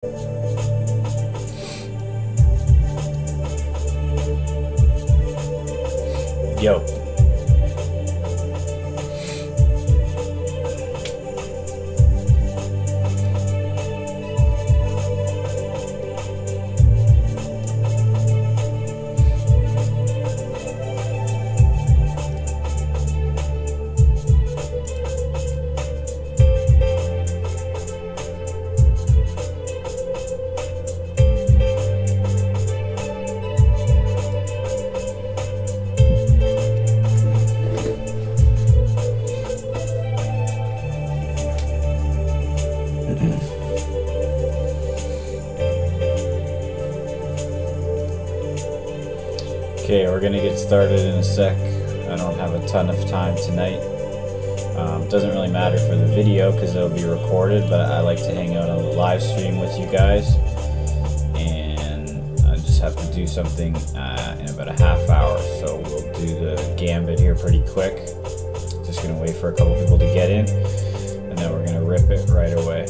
Yo. Okay, we're gonna get started in a sec. I don't have a ton of time tonight. Doesn't really matter for the video because it'll be recorded, but I like to hang out on the live stream with you guys. And I just have to do something in about a half hour, so we'll do the gambit here pretty quick. Just gonna wait for a couple people to get in, and then we're gonna rip it right away.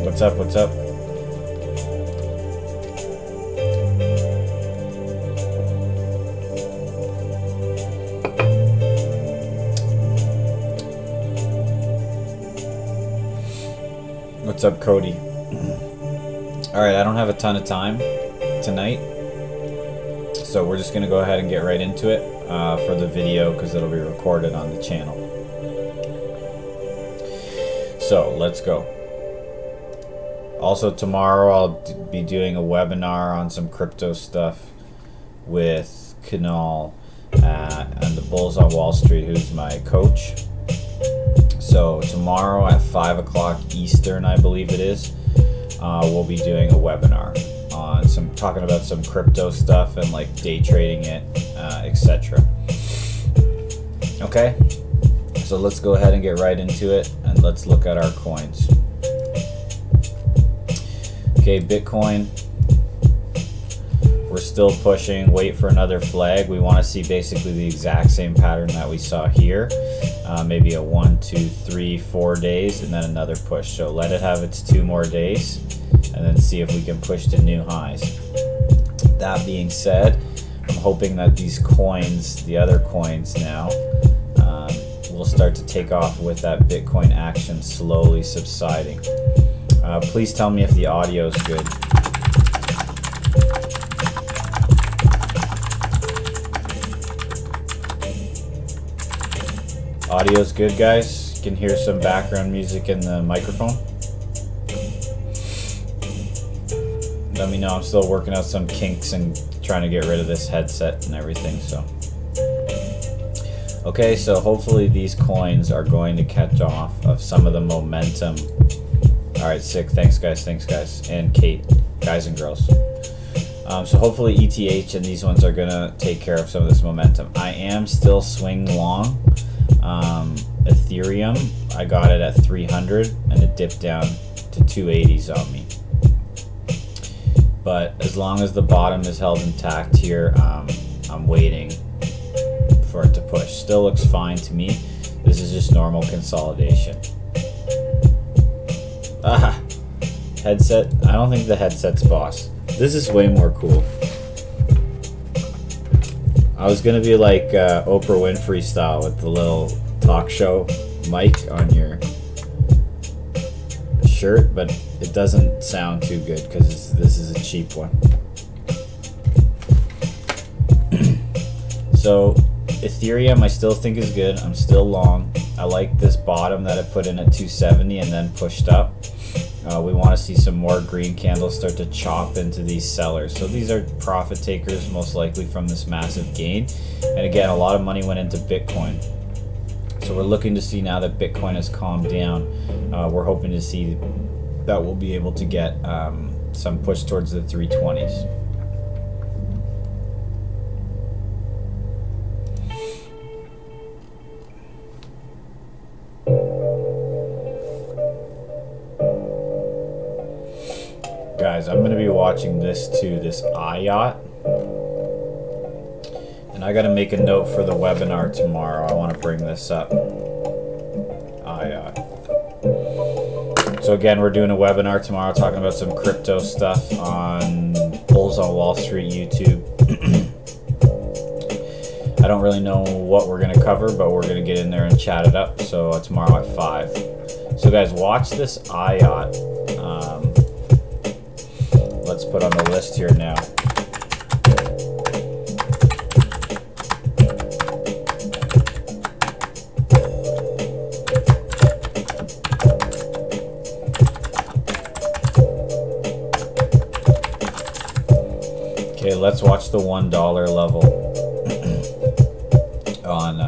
What's up? What's up? What's up, Cody? Alright, I don't have a ton of time tonight, so we're just going to go ahead and get right into it for the video because it'll be recorded on the channel. So, let's go. Also, tomorrow I'll be doing a webinar on some crypto stuff with Kunal and the Bulls on Wall Street, who's my coach. So tomorrow at 5 o'clock Eastern, I believe it is, we'll be doing a webinar on talking about some crypto stuff and like day trading it, etc. Okay, so let's go ahead and get right into it, and let's look at our coins. Okay, Bitcoin, we're still pushing. Wait for another flag. We want to see basically the exact same pattern that we saw here. Maybe a 1, 2, 3, 4 days, and then another push. So let it have its 2 more days, and then see if we can push to new highs. That being said, I'm hoping that these coins, the other coins now, will start to take off with that Bitcoin action slowly subsiding. Please tell me if the audio is good. Audio's good, guys? You can hear some background music in the microphone. Let me know. I'm still working out some kinks and trying to get rid of this headset and everything, so. Okay, so hopefully these coins are going to catch off of some of the momentum. Alright, sick. Thanks, guys. Thanks, guys. And Kate, guys and girls. So hopefully ETH and these ones are going to take care of some of this momentum. I am still swing long. Ethereum, I got it at 300 and it dipped down to 280s on me. But as long as the bottom is held intact here, I'm waiting for it to push. Still looks fine to me. This is just normal consolidation. Ah, headset. I don't think the headset's boss. This is way more cool. I was gonna be like Oprah Winfrey style with the little talk show mic on your shirt, but it doesn't sound too good because this is a cheap one. So Ethereum I still think is good. I'm still long. I like this bottom that I put in at 270 and then pushed up. We want to see some more green candles start to chop into these sellers. So these are profit takers most likely from this massive gain. And again, a lot of money went into Bitcoin. So we're looking to see now that Bitcoin has calmed down. We're hoping to see that we'll be able to get some push towards the 320s. Guys, I'm going to be watching this too, this IOT. And I got to make a note for the webinar tomorrow. I want to bring this up. IOT. So again, we're doing a webinar tomorrow talking about some crypto stuff on Bulls on Wall Street YouTube. I don't really know what we're going to cover, but we're going to get in there and chat it up. So tomorrow at 5. So guys, watch this IOT. Let's put on the list here now. Okay, let's watch the $1 level on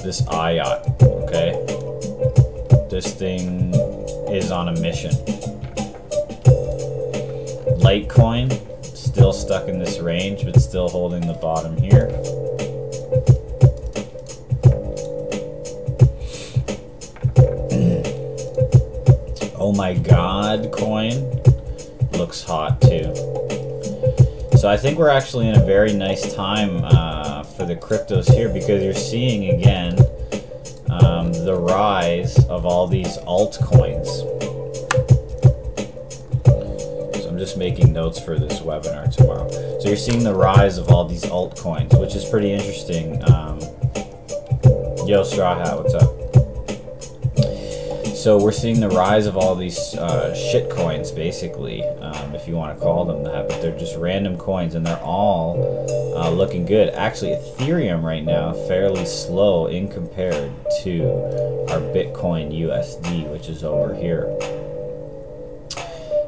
this IOT. Okay, this thing is on a mission. Litecoin still stuck in this range, but still holding the bottom here. Oh my God, coin looks hot too. So I think we're actually in a very nice time for the cryptos here, because you're seeing again the rise of all these altcoins. Just making notes for this webinar tomorrow. So you're seeing the rise of all these altcoins, which is pretty interesting. Yo, Straw Hat, what's up? So we're seeing the rise of all these shit coins, basically, if you want to call them that, but they're just random coins, and they're all looking good. Actually, Ethereum right now fairly slow in compared to our Bitcoin USD, which is over here.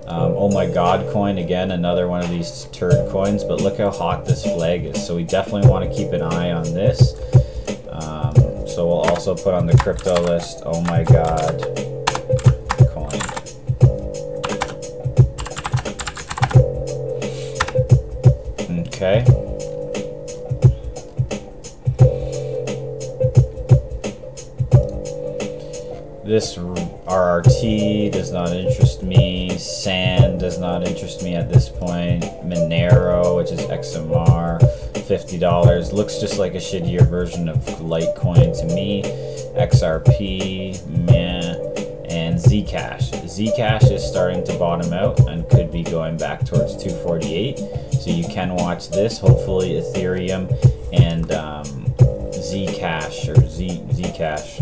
Oh my God coin, again, another one of these turd coins, but look how hot this flag is. So we definitely want to keep an eye on this. So we'll also put on the crypto list, oh my God coin. Okay. This RRT does not interest me. Sand does not interest me at this point. Monero, which is XMR, $50. Looks just like a shittier version of Litecoin to me. XRP, meh. And Zcash. Zcash is starting to bottom out and could be going back towards 248. So you can watch this. Hopefully Ethereum and Zcash or Zcash.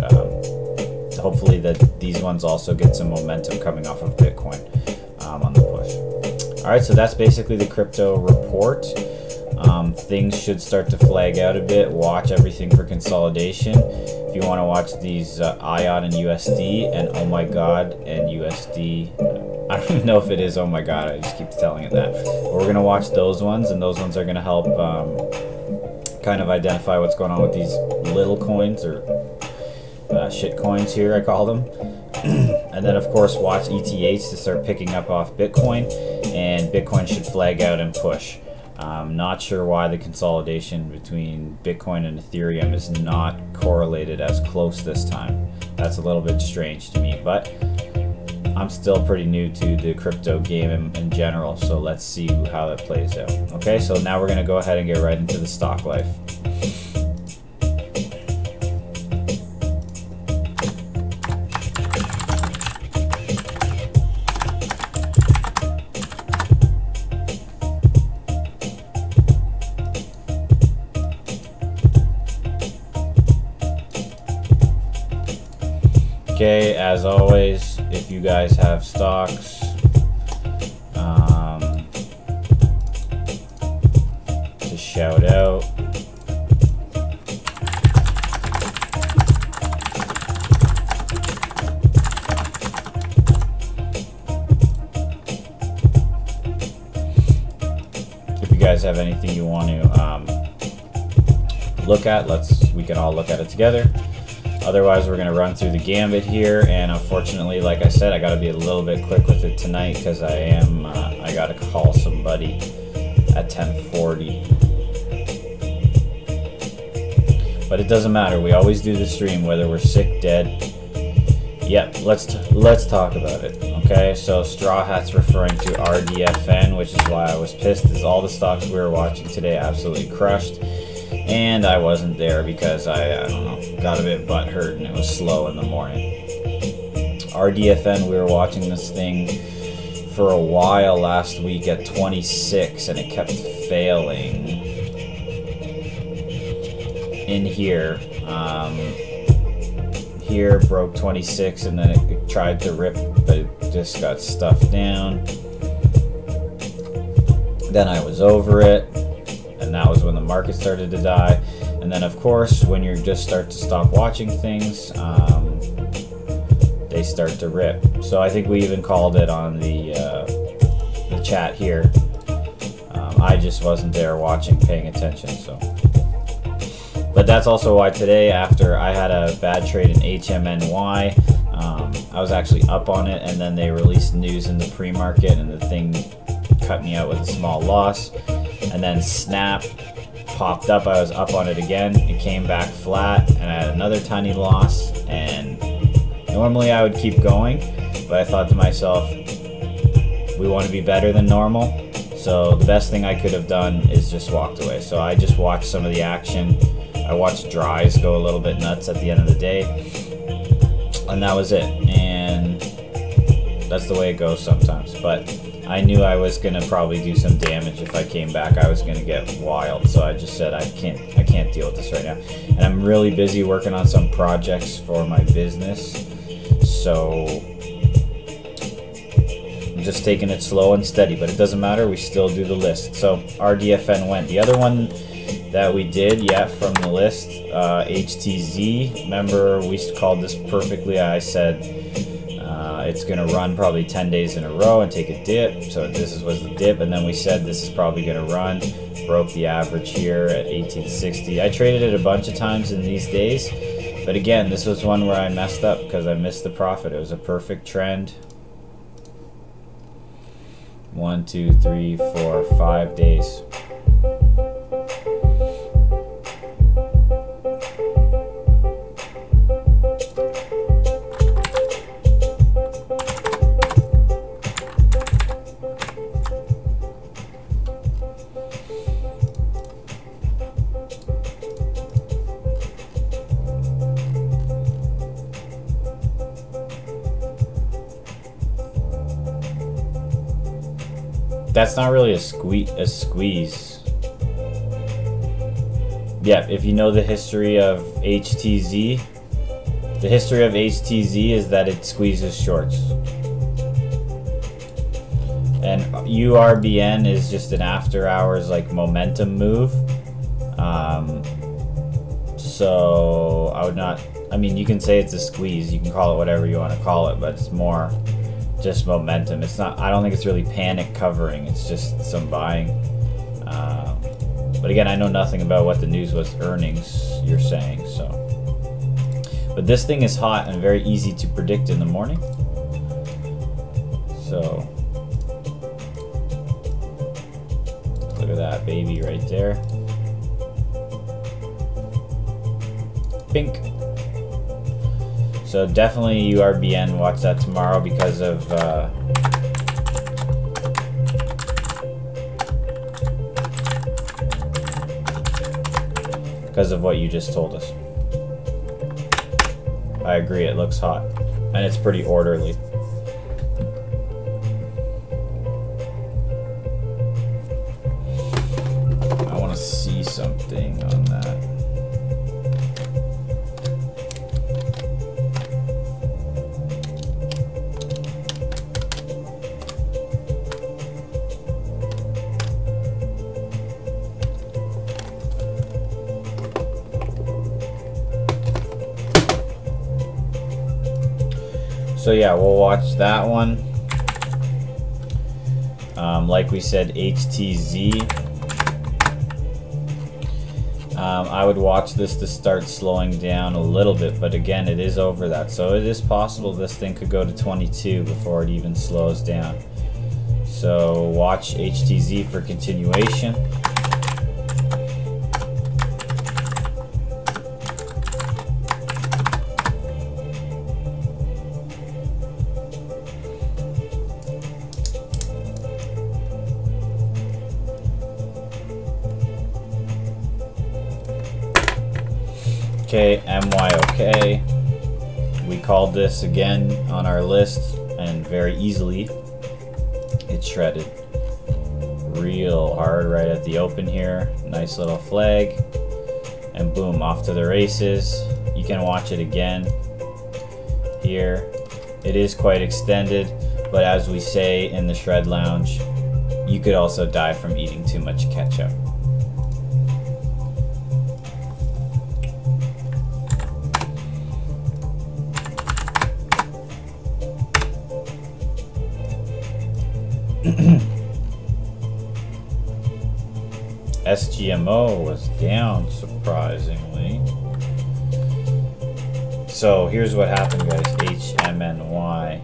Hopefully that these ones also get some momentum coming off of Bitcoin on the push. All right, so that's basically the crypto report. Things should start to flag out a bit. Watch everything for consolidation. If you want to watch these IOT and USD and oh my God and USD, I don't even know if it is oh my God, I just keep telling it that. But we're going to watch those ones, and those ones are going to help kind of identify what's going on with these little coins, or shit coins here, I call them. And then of course watch ETH to start picking up off Bitcoin, and Bitcoin should flag out and push. Not sure why the consolidation between Bitcoin and Ethereum is not correlated as close this time. That's a little bit strange to me, but I'm still pretty new to the crypto game in general, so let's see how that plays out. Okay, so now we're going to go ahead and get right into the stock life. Okay, as always, if you guys have stocks, just shout out. If you guys have anything you want to look at, we can all look at it together. Otherwise, we're gonna run through the gambit here, and unfortunately, like I said, I gotta be a little bit quick with it tonight because I gotta call somebody at 10:40. But it doesn't matter. We always do the stream, whether we're sick, dead. Yep, let's talk about it. Okay, so Straw Hat's referring to RDFN, which is why I was pissed, is all the stocks we were watching today absolutely crushed. And I wasn't there because I don't know, got a bit butthurt and it was slow in the morning. RDFN, we were watching this thing for a while last week at 26 and it kept failing in here. Here broke 26 and then it tried to rip, but it just got stuffed down. Then I was over it, and that was when the market started to die. And then of course when you just start to stop watching things, they start to rip. So I think we even called it on the chat here. I just wasn't there watching, paying attention. So. But that's also why today, after I had a bad trade in HMNY, I was actually up on it, and then they released news in the pre-market, and the thing cut me out with a small loss. And then Snap popped up, I was up on it again, it came back flat, and I had another tiny loss. And normally I would keep going, but I thought to myself, we want to be better than normal. So the best thing I could have done is just walked away. So I just watched some of the action. I watched dries go a little bit nuts at the end of the day, and that was it. And that's the way it goes sometimes. But I knew I was gonna probably do some damage if I came back. I was gonna get wild, so I just said I can't deal with this right now. And I'm really busy working on some projects for my business, so I'm just taking it slow and steady. But it doesn't matter. We still do the list. So RDFN went. The other one that we did, yeah, from the list, HTZ. Remember, we called this perfectly. I said it's going to run probably 10 days in a row and take a dip. So this was the dip, and then we said this is probably going to run. Broke the average here at 1860. I traded it a bunch of times in these days, but again, this was one where I messed up because I missed the profit. It was a perfect trend. 1, 2, 3, 4, 5 days. That's not really a squeeze. Yeah, if you know the history of HTZ, the history of HTZ is that it squeezes shorts. And URBN is just an after hours like momentum move. So I would not, I mean, you can say it's a squeeze, you can call it whatever you want to call it, but it's more just momentum. It's not, I don't think it's really panic covering, it's just some buying. But again, I know nothing about what the news was, earnings you're saying, so. But this thing is hot and very easy to predict in the morning. So look at that baby right there. Pink. So definitely URBN, watch that tomorrow because of what you just told us. I agree, it looks hot and it's pretty orderly. I want to see something on that. So yeah, we'll watch that one. Like we said, HTZ. I would watch this to start slowing down a little bit, but again, it is over that. So it is possible this thing could go to 22 before it even slows down. So watch HTZ for continuation. Okay, MYOK. We called this again on our list, and very easily it shredded real hard right at the open here. Nice little flag, and boom, off to the races. You can watch it again here. It is quite extended, but as we say in the Shred Lounge, you could also die from eating too much ketchup. SGMO was down, surprisingly. So here's what happened, guys. HMNY.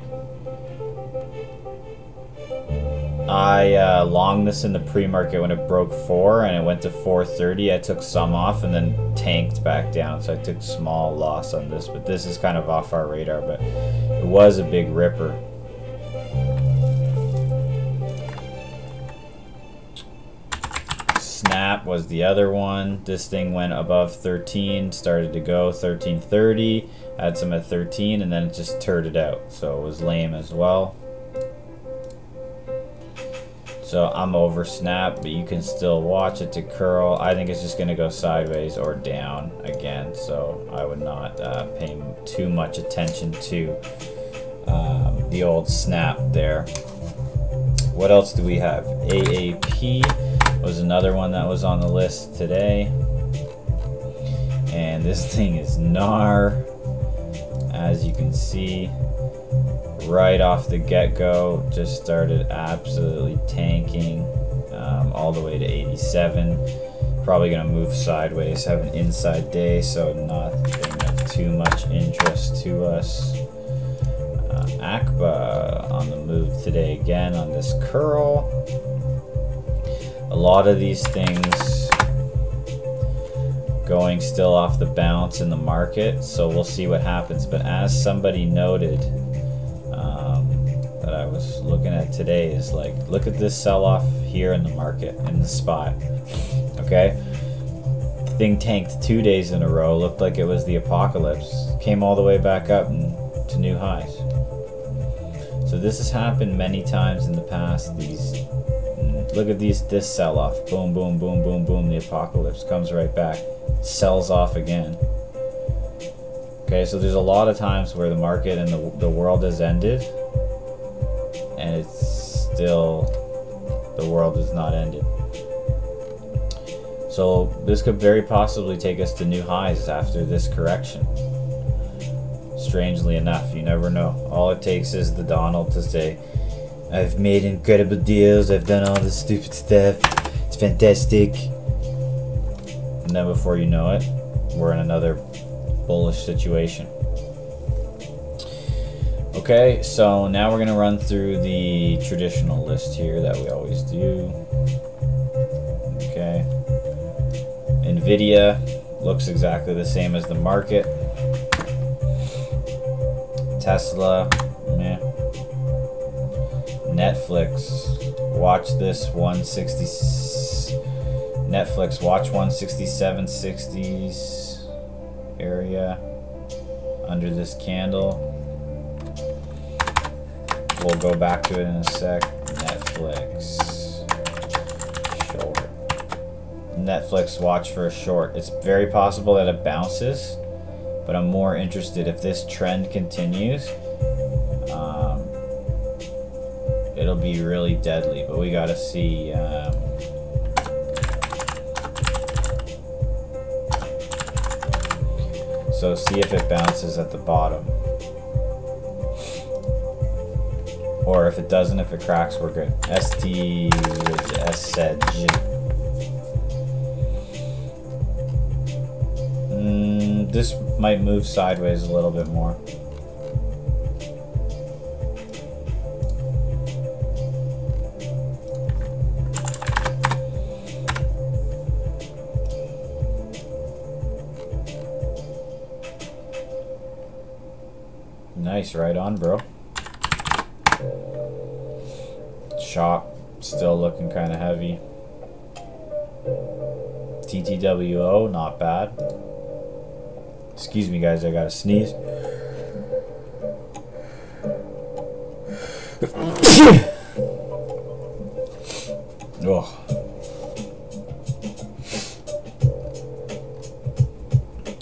I longed this in the pre-market when it broke 4 and it went to 430. I took some off and then tanked back down, so I took small loss on this, but this is kind of off our radar, but it was a big ripper. Snap was the other one. This thing went above 13, started to go 13.30, had some at 13, and then it just turded out, so it was lame as well. So I'm over Snap, but you can still watch it to curl. I think it's just going to go sideways or down again, so I would not pay too much attention to the old Snap there. What else do we have? AAP was another one that was on the list today, and this thing is gnar, as you can see. Right off the get-go, just started absolutely tanking all the way to 87. Probably gonna move sideways, have an inside day, so nothing of too much interest to us. Akba on the move today again on this curl. A lot of these things going still off the bounce in the market, so we'll see what happens. But as somebody noted, that I was looking at today, is like, look at this sell-off here in the market, in the spot. Okay, thing tanked 2 days in a row, looked like it was the apocalypse, came all the way back up and to new highs. So this has happened many times in the past. Look at this sell-off, boom, boom, boom, boom, boom, the apocalypse comes right back, sells off again. Okay, so there's a lot of times where the market and the world has ended, and it's still, the world has not ended. So this could very possibly take us to new highs after this correction. Strangely enough, you never know. All it takes is the Donald to say, I've made incredible deals, I've done all this stupid stuff, it's fantastic. And then before you know it, we're in another bullish situation. Okay, so now we're going to run through the traditional list here that we always do. Okay. Nvidia looks exactly the same as the market. Tesla, meh. Netflix, watch this 160. Netflix, watch 167.60s area under this candle. We'll go back to it in a sec. Netflix short. Netflix, watch for a short. It's very possible that it bounces, but I'm more interested if this trend continues. It'll be really deadly, but we gotta see. So see if it bounces at the bottom. Or if it doesn't, if it cracks, we're good. ST with S said. this might move sideways a little bit more. Nice, right on, bro. Shop still looking kind of heavy. TTWO, not bad. Excuse me, guys, I gotta sneeze. Oh.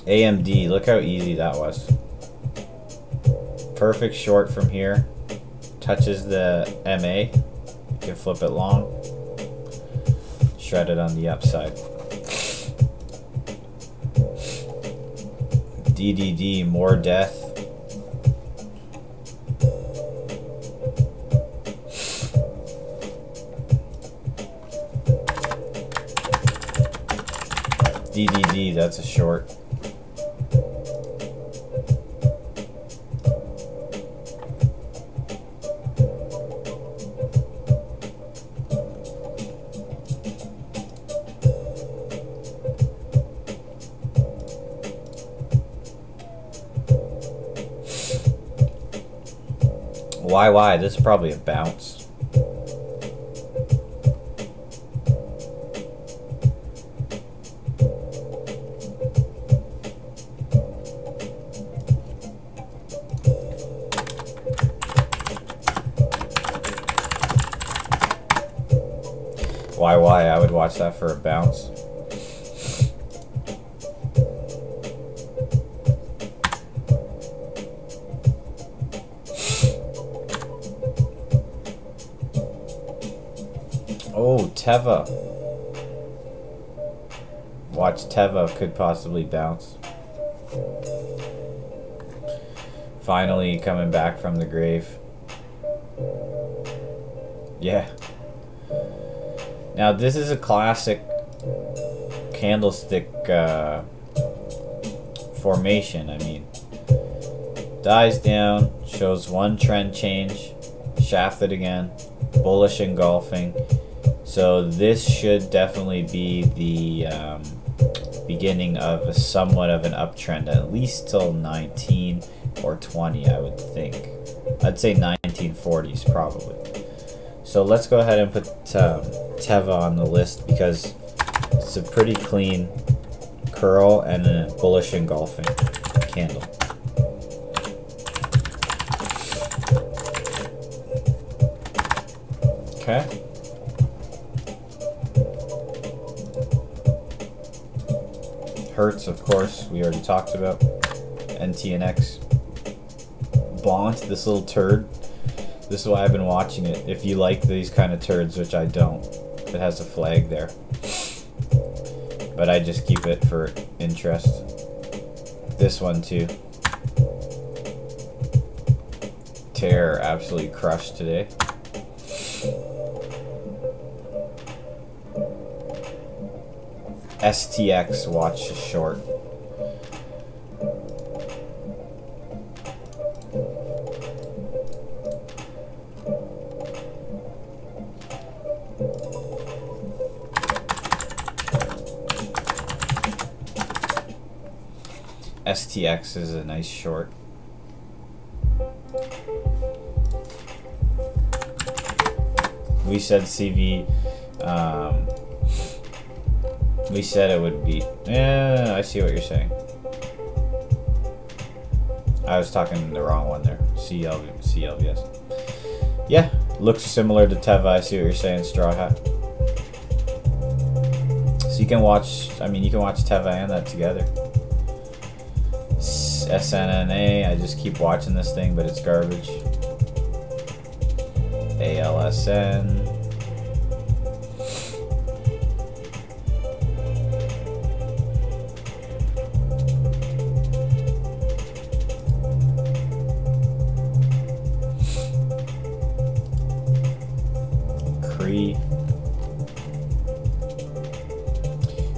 AMD, look how easy that was. Perfect short from here. Touches the MA. You can flip it long. Shred it on the upside. DDD, more death. DDD, that's a short. Why? This is probably a bounce. Why? I would watch that for a bounce. Oh, Teva. Watch Teva could possibly bounce. Finally coming back from the grave. Yeah. Now this is a classic candlestick formation. I mean, dies down, shows one trend change, shafted again, bullish engulfing. So this should definitely be the beginning of a somewhat of an uptrend, at least till 19 or 20, I would think. I'd say 1940s probably. So let's go ahead and put Teva on the list because it's a pretty clean curl and a bullish engulfing candle. Okay. Hertz, of course, we already talked about. NTNX. Bont, this little turd. This is why I've been watching it. If you like these kind of turds, which I don't. It has a flag there. But I just keep it for interest. This one too. Terror absolutely crushed today. STX, watch short. STX is a nice short. We said CV. We said it would be. Yeah, I see what you're saying. I was talking the wrong one there. CLVS. Yeah, looks similar to Teva. I see what you're saying, Straw Hat. So you can watch. I mean, you can watch Teva and that together. SNNA. I just keep watching this thing, but it's garbage. ALSN.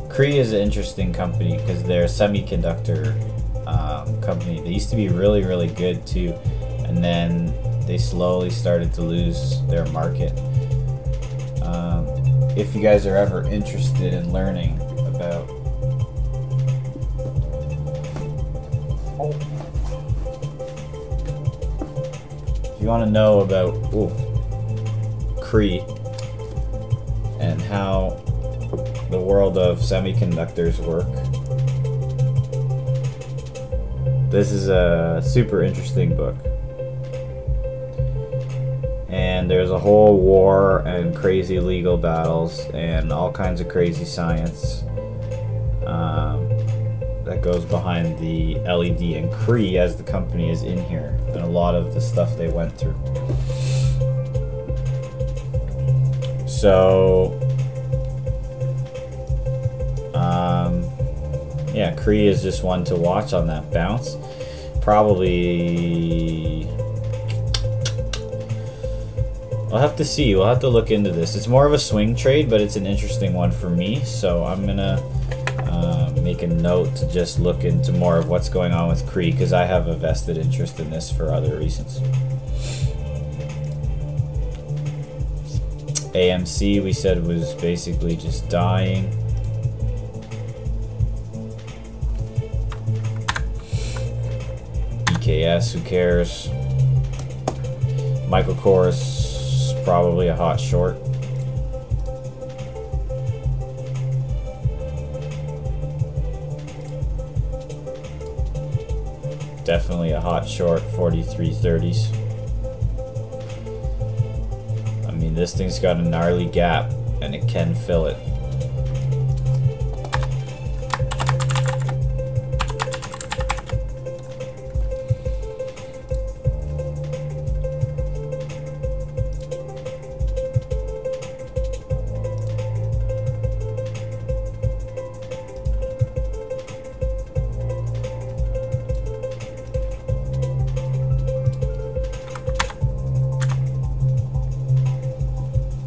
Cree is an interesting company because they're a semiconductor company. They used to be really, really good too, and then they slowly started to lose their market. If you guys are ever interested in learning about if you want to know about Cree and how the world of semiconductors work, this is a super interesting book. And there's a whole war and crazy legal battles and all kinds of crazy science that goes behind the LED, and Cree as the company is in here, and a lot of the stuff they went through. So yeah, Cree is just one to watch on that bounce. Probably I'll have to see. We'll have to look into this. It's more of a swing trade, but it's an interesting one for me. So I'm gonna make a note to just look into more of what's going on with Cree, because I have a vested interest in this for other reasons. AMC, we said, was basically just dying. EKS, who cares? Michael Kors, probably a hot short. Definitely a hot short, 43.30s. I mean, this thing's got a gnarly gap and it can fill it.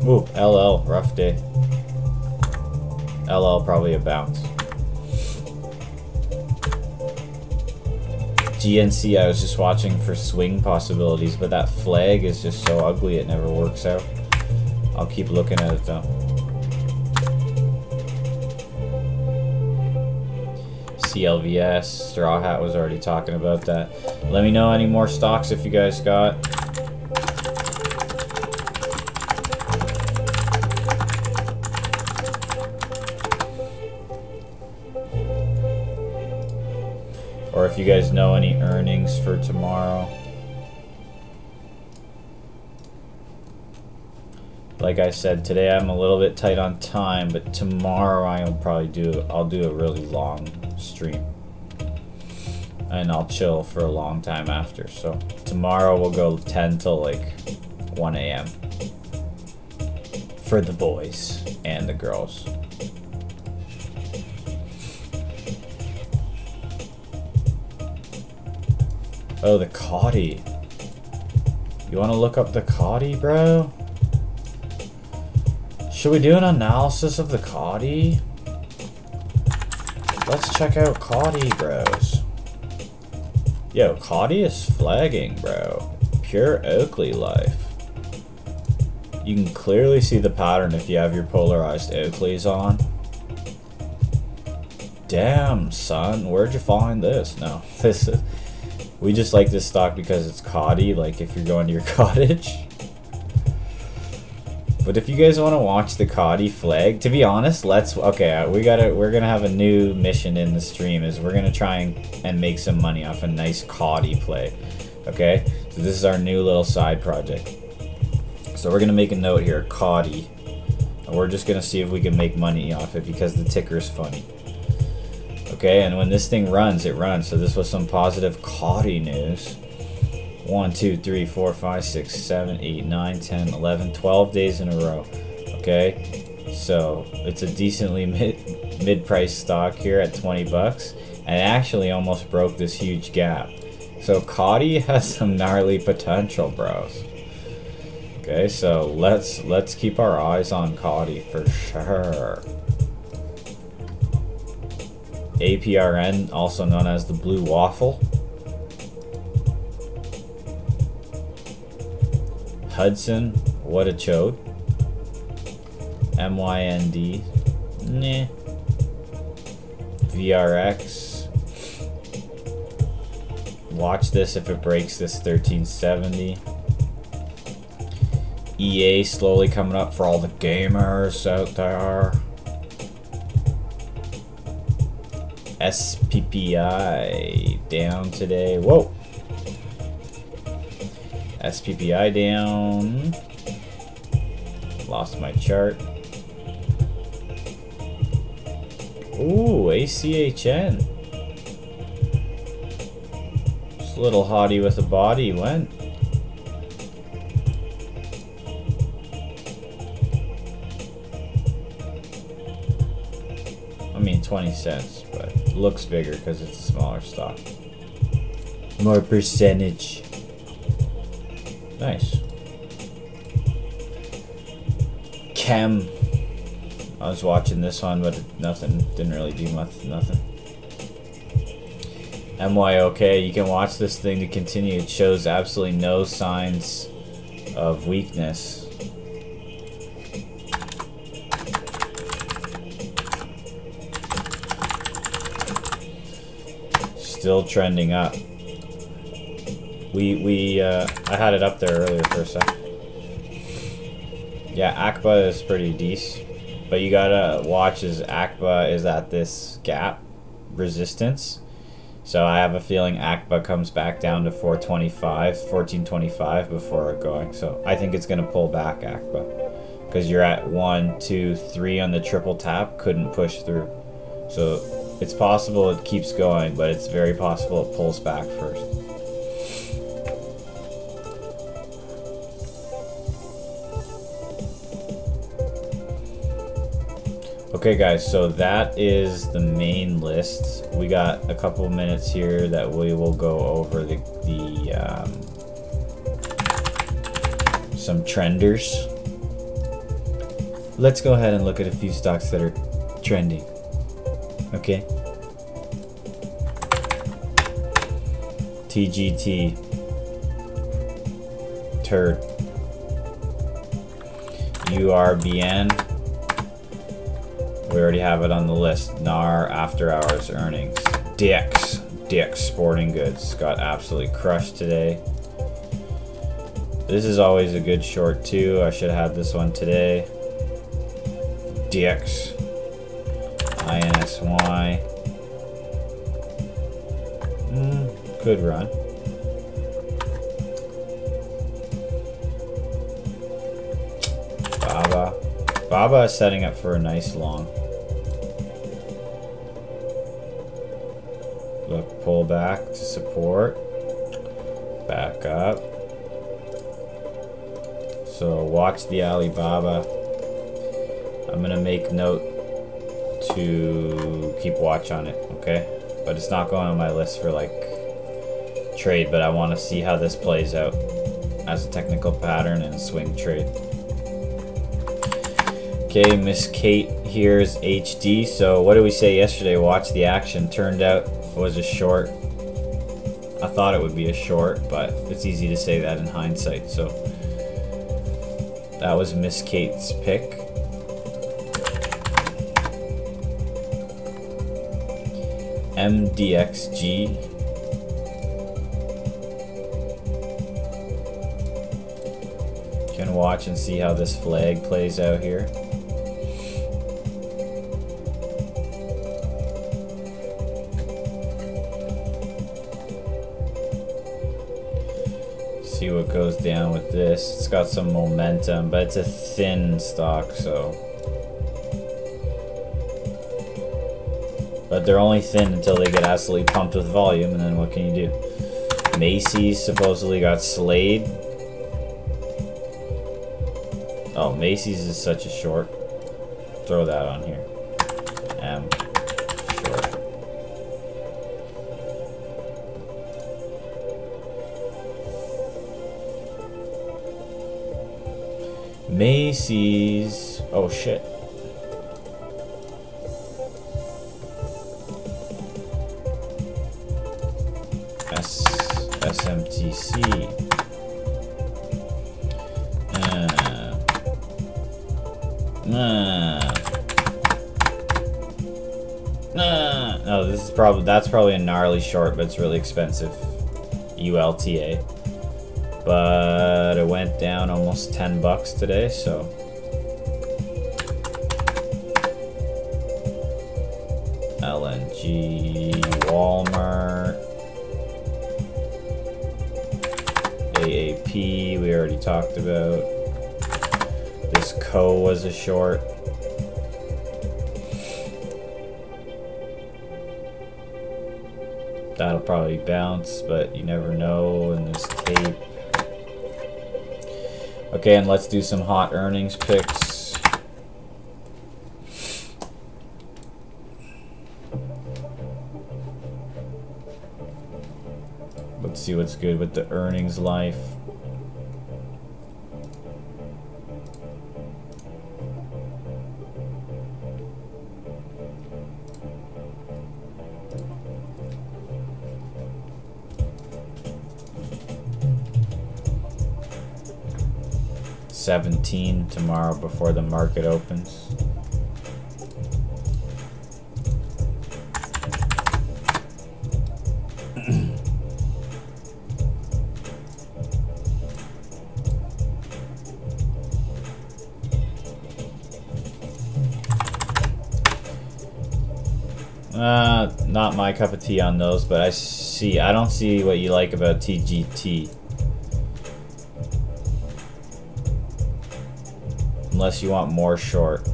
Ooh, LL, rough day. LL probably a bounce. GNC, I was just watching for swing possibilities, but that flag is just so ugly it never works out. I'll keep looking at it though. CLVS, Straw Hat was already talking about that. Let me know any more stocks if you guys got. Or if you guys know any earnings for tomorrow. Like I said, today I'm a little bit tight on time, but tomorrow I'll do a really long stream. And I'll chill for a long time after. So tomorrow we'll go 10 till like 1 AM. For the boys and the girls. Oh, the Cotty. You want to look up the Cotty, bro? Should we do an analysis of the Cotty? Let's check out Cotty, bros. Yo, Cotty is flagging, bro. Pure Oakley life. You can clearly see the pattern if you have your polarized Oakleys on. Damn, son, where'd you find this? No, this is... We just like this stock because it's Cotty, like if you're going to your cottage. But if you guys want to watch the Cotty flag, to be honest, we're gonna have a new mission in the stream, is we're gonna try and make some money off a nice Cotty play. Okay, so this is our new little side project. So we're gonna make a note here, Cotty, and we're just gonna see if we can make money off it because the ticker's funny. Okay, and when this thing runs, it runs. So this was some positive Cotty news. 1, 2, 3, 4, 5, 6, 7, 8, 9, 10, 11, 12 days in a row. Okay, so it's a decently mid-price stock here at 20 bucks, and it actually almost broke this huge gap. So Cotty has some gnarly potential, bros. Okay, so let's keep our eyes on Cotty for sure. APRN, also known as the Blue Waffle. Hudson, what a chode. MYND, nah. VRX. Watch this if it breaks this 1370. EA slowly coming up for all the gamers out there. SPPI down today. Whoa. SPPI down. Lost my chart. Ooh, ACHN. Just a little hottie with a body went. I mean 20 cents, but it looks bigger because it's a smaller stock. More percentage. Nice. Chem. I was watching this one, but nothing. Didn't really do much. Nothing. MYOK. You can watch this thing to continue. It shows absolutely no signs of weakness. Still trending up. I had it up there earlier for a sec. Yeah, ACBA is pretty decent, but you gotta watch as ACBA is at this gap resistance. So I have a feeling ACBA comes back down to 1425 before going. So I think it's gonna pull back ACBA because you're at 1, 2, 3 on the triple tap. Couldn't push through. So it's possible it keeps going, but it's very possible it pulls back first. Okay guys, so that is the main list. We got a couple minutes here that we will go over some trenders. Let's go ahead and look at a few stocks that are trending. Okay. TGT. Turd. URBN. We already have it on the list. NAR after hours earnings. Dick's Sporting Goods got absolutely crushed today. This is always a good short too. I should have had this one today. Dick's. INSY. Good run. Baba is setting up for a nice long. Look, pull back to support. Back up. So watch the Alibaba. I'm gonna make note to keep watch on it, okay? But it's not going on my list for like trade, but I want to see how this plays out as a technical pattern and a swing trade. Okay, Miss Kate here's HD. So what did we say yesterday? Watch the action. Turned out it was a short. I thought it would be a short, but it's easy to say that in hindsight. So that was Miss Kate's pick. MDXG. Can watch and see how this flag plays out here. See what goes down with this. It's got some momentum, but it's a thin stock, so. But they're only thin until they get absolutely pumped with volume, and then what can you do? Macy's supposedly got slayed. Oh, Macy's is such a short. Throw that on here. Short. Macy's. Oh shit. SMTC. No, that's probably a gnarly short, but it's really expensive. ULTA. But it went down almost 10 bucks today, so. LNG, Walmart, AAP, we already talked about. This Co was a short. That'll probably bounce, but you never know in this tape. Okay, and let's do some hot earnings picks. Let's see what's good with the earnings life. $17 tomorrow before the market opens. Not my cup of tea on those, but I don't see what you like about TGT. Unless you want more short.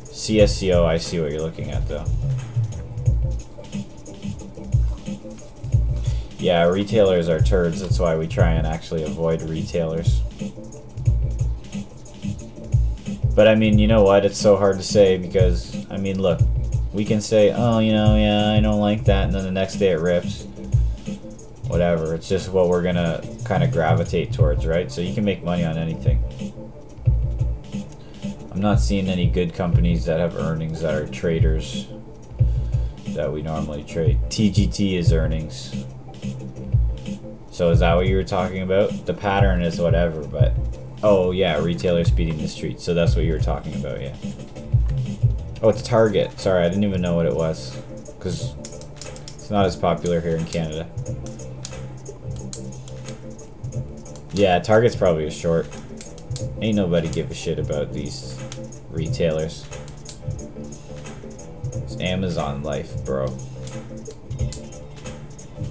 CSCO, I see what you're looking at though. Yeah, retailers are turds, that's why we try and actually avoid retailers. But I mean, you know what, it's so hard to say because, I mean, look, we can say, oh, you know, yeah, I don't like that, and then the next day it rips. Whatever, it's just what we're gonna kind of gravitate towards, right? So you can make money on anything. I'm not seeing any good companies that have earnings that are traders that we normally trade. TGT is earnings. So is that what you were talking about? The pattern is whatever, but oh yeah, retailers beating the street. So that's what you were talking about, yeah. Oh, it's Target. Sorry, I didn't even know what it was because it's not as popular here in Canada. Yeah, Target's probably a short. Ain't nobody give a shit about these retailers. It's Amazon life, bro.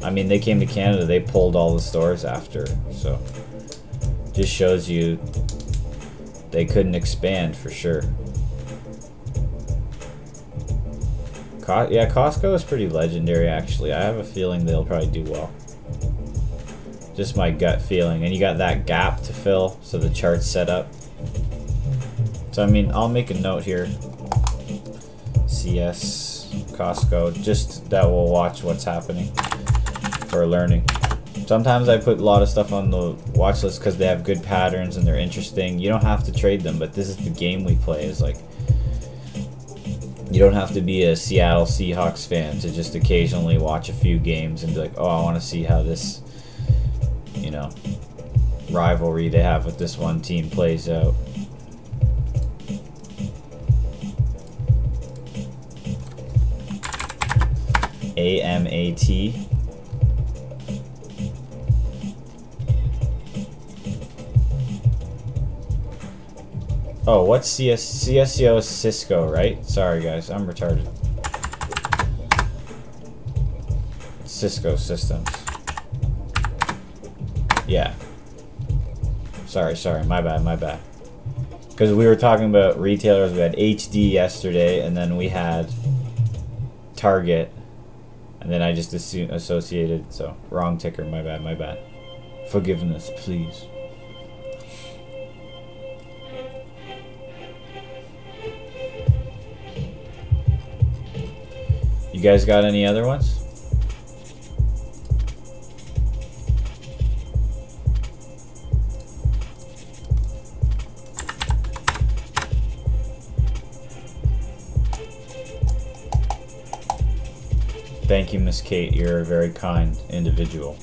I mean, they came to Canada, they pulled all the stores after, so just shows you they couldn't expand for sure. Yeah, Costco is pretty legendary actually. I have a feeling they'll probably do well. Just my gut feeling. And you got that gap to fill, so the chart's set up. So I mean, I'll make a note here. CS, Costco, just that we'll watch what's happening for learning. Sometimes I put a lot of stuff on the watch list because they have good patterns and they're interesting. You don't have to trade them, but this is the game we play. Is like, you don't have to be a Seattle Seahawks fan to just occasionally watch a few games and be like, oh, I want to see how this, you know, rivalry they have with this one team plays out. AMAT. Oh, what's CSCO is Cisco, right? Sorry guys, I'm retarded. Cisco Systems. Yeah. Sorry, my bad. Because we were talking about retailers, we had HD yesterday, and then we had Target, and then I just associated, so wrong ticker, my bad. Forgiveness, please. You guys got any other ones? Thank you, Miss Kate. You're a very kind individual.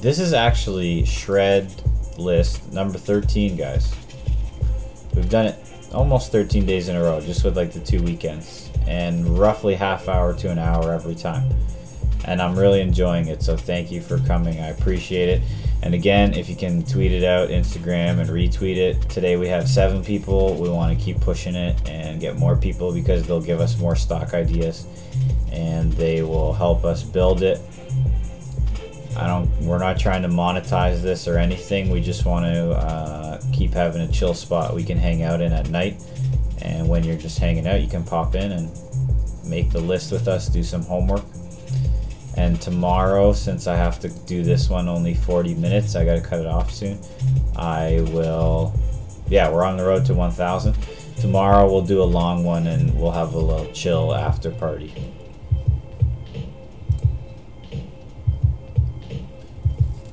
This is actually Shred List number 13, guys. We've done it almost 13 days in a row, just with like the 2 weekends, and roughly half hour to an hour every time. And I'm really enjoying it, so thank you for coming. I appreciate it. And again, if you can tweet it out, Instagram, and retweet it. Today we have 7 people. We want to keep pushing it and get more people, because they'll give us more stock ideas and they will help us build it. We're not trying to monetize this or anything. We just want to keep having a chill spot we can hang out in at night. And when you're just hanging out, you can pop in and make the list with us, do some homework. And tomorrow, since I have to do this one only 40 minutes, I gotta cut it off soon. Yeah, we're on the road to 1,000. Tomorrow we'll do a long one and we'll have a little chill after party.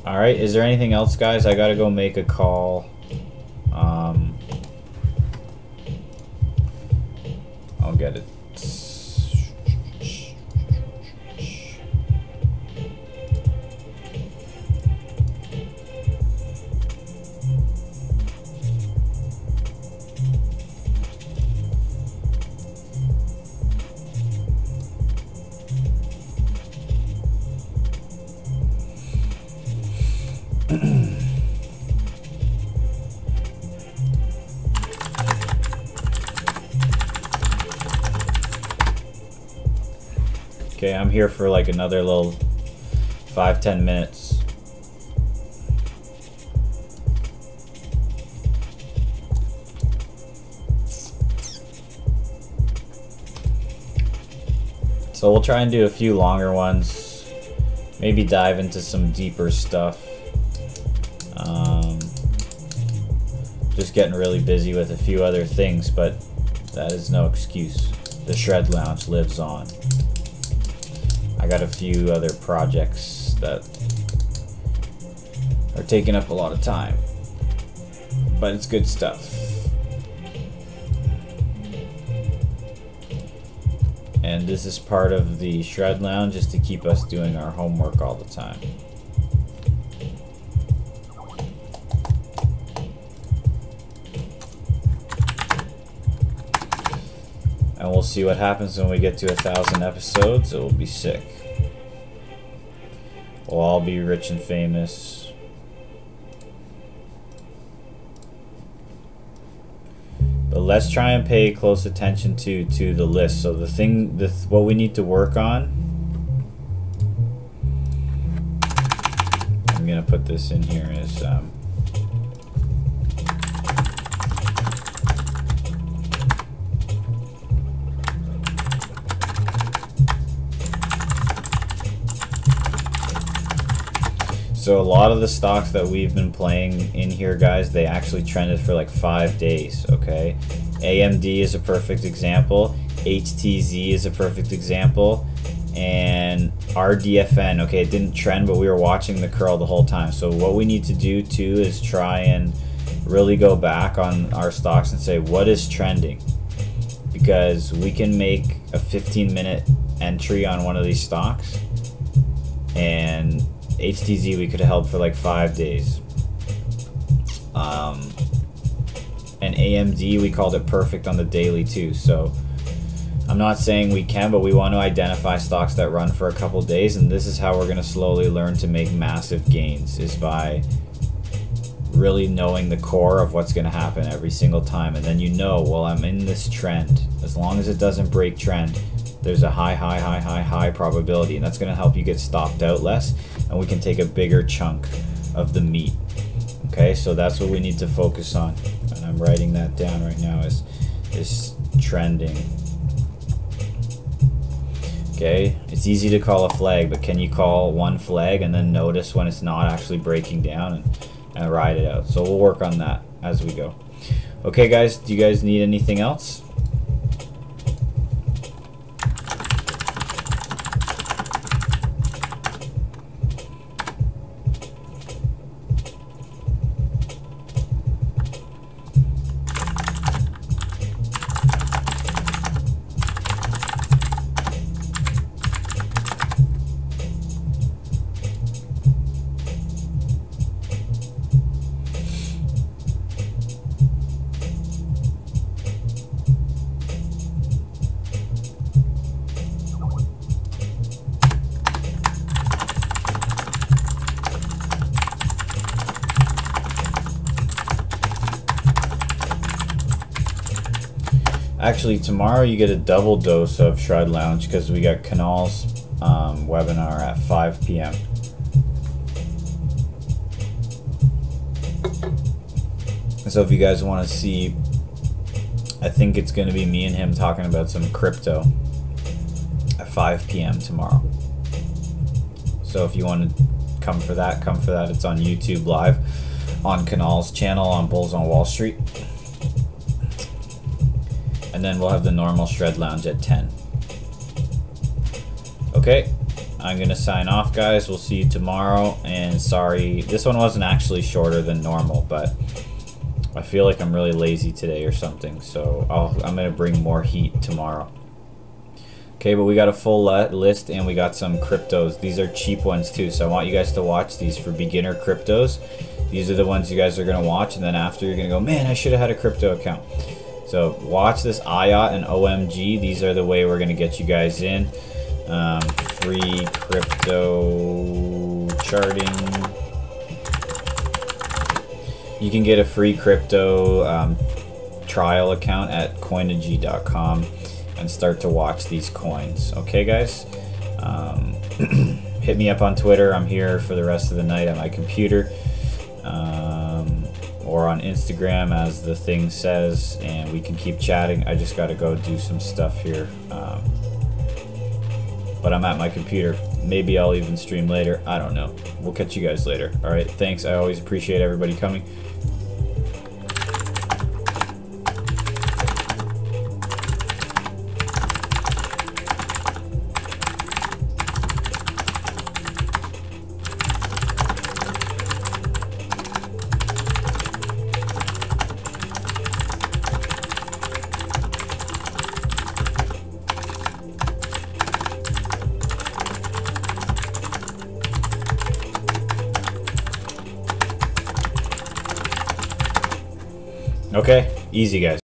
Alright, is there anything else, guys? I gotta go make a call. I'll get it. Okay, I'm here for like another little 5-10 minutes. So we'll try and do a few longer ones, maybe dive into some deeper stuff. Just getting really busy with a few other things, but that is no excuse. The Shred Lounge lives on. I got a few other projects that are taking up a lot of time, but it's good stuff. And this is part of the Shred Lounge, just to keep us doing our homework all the time. And we'll see what happens when we get to 1,000 episodes. It will be sick. We'll all be rich and famous. But let's try and pay close attention to the list. So what we need to work on. I'm gonna put this in here as so a lot of the stocks that we've been playing in here, guys, they actually trended for like 5 days, okay? AMD is a perfect example. HTZ is a perfect example. And RDFN, okay, it didn't trend, but we were watching the curl the whole time. So what we need to do too is try and really go back on our stocks and say, what is trending? Because we can make a 15-minute entry on one of these stocks, and HTZ we could have held for like 5 days. And AMD we called it perfect on the daily too. So I'm not saying we can, but we want to identify stocks that run for a couple days, and this is how we're going to slowly learn to make massive gains, is by really knowing the core of what's going to happen every single time. And then well, I'm in this trend. As long as it doesn't break trend, there's a high probability, and that's going to help you get stopped out less, and we can take a bigger chunk of the meat. Okay, so that's what we need to focus on, and I'm writing that down right now, is trending. Okay, it's easy to call a flag, but can you call one flag and then notice when it's not actually breaking down and ride it out? So we'll work on that as we go. Okay guys, do you guys need anything else? Actually, tomorrow you get a double dose of Shred Lounge because we got Kanal's webinar at 5 p.m. So if you guys want to see, I think it's going to be me and him talking about some crypto at 5 p.m. tomorrow. So if you want to come for that, come for that. It's on YouTube Live, on Kanal's channel, on Bulls on Wall Street. And then we'll have the normal Shred Lounge at 10. Okay, I'm going to sign off, guys. We'll see you tomorrow. And sorry, this one wasn't actually shorter than normal, but I feel like I'm really lazy today or something, so I'm going to bring more heat tomorrow. Okay, but we got a full list and we got some cryptos. These are cheap ones too, so I want you guys to watch these for beginner cryptos. These are the ones you guys are going to watch, and then after you're going to go, man, I should have had a crypto account. So watch this IOT and OMG. These are the way we're going to get you guys in. Free crypto charting. You can get a free crypto trial account at coinigy.com and start to watch these coins. Okay, guys? Hit me up on Twitter. I'm here for the rest of the night at my computer. Or on Instagram, as the thing says, and we can keep chatting. I just got to go do some stuff here. But I'm at my computer. Maybe I'll even stream later. I don't know. We'll catch you guys later. All right, thanks. I always appreciate everybody coming. Okay, easy, guys.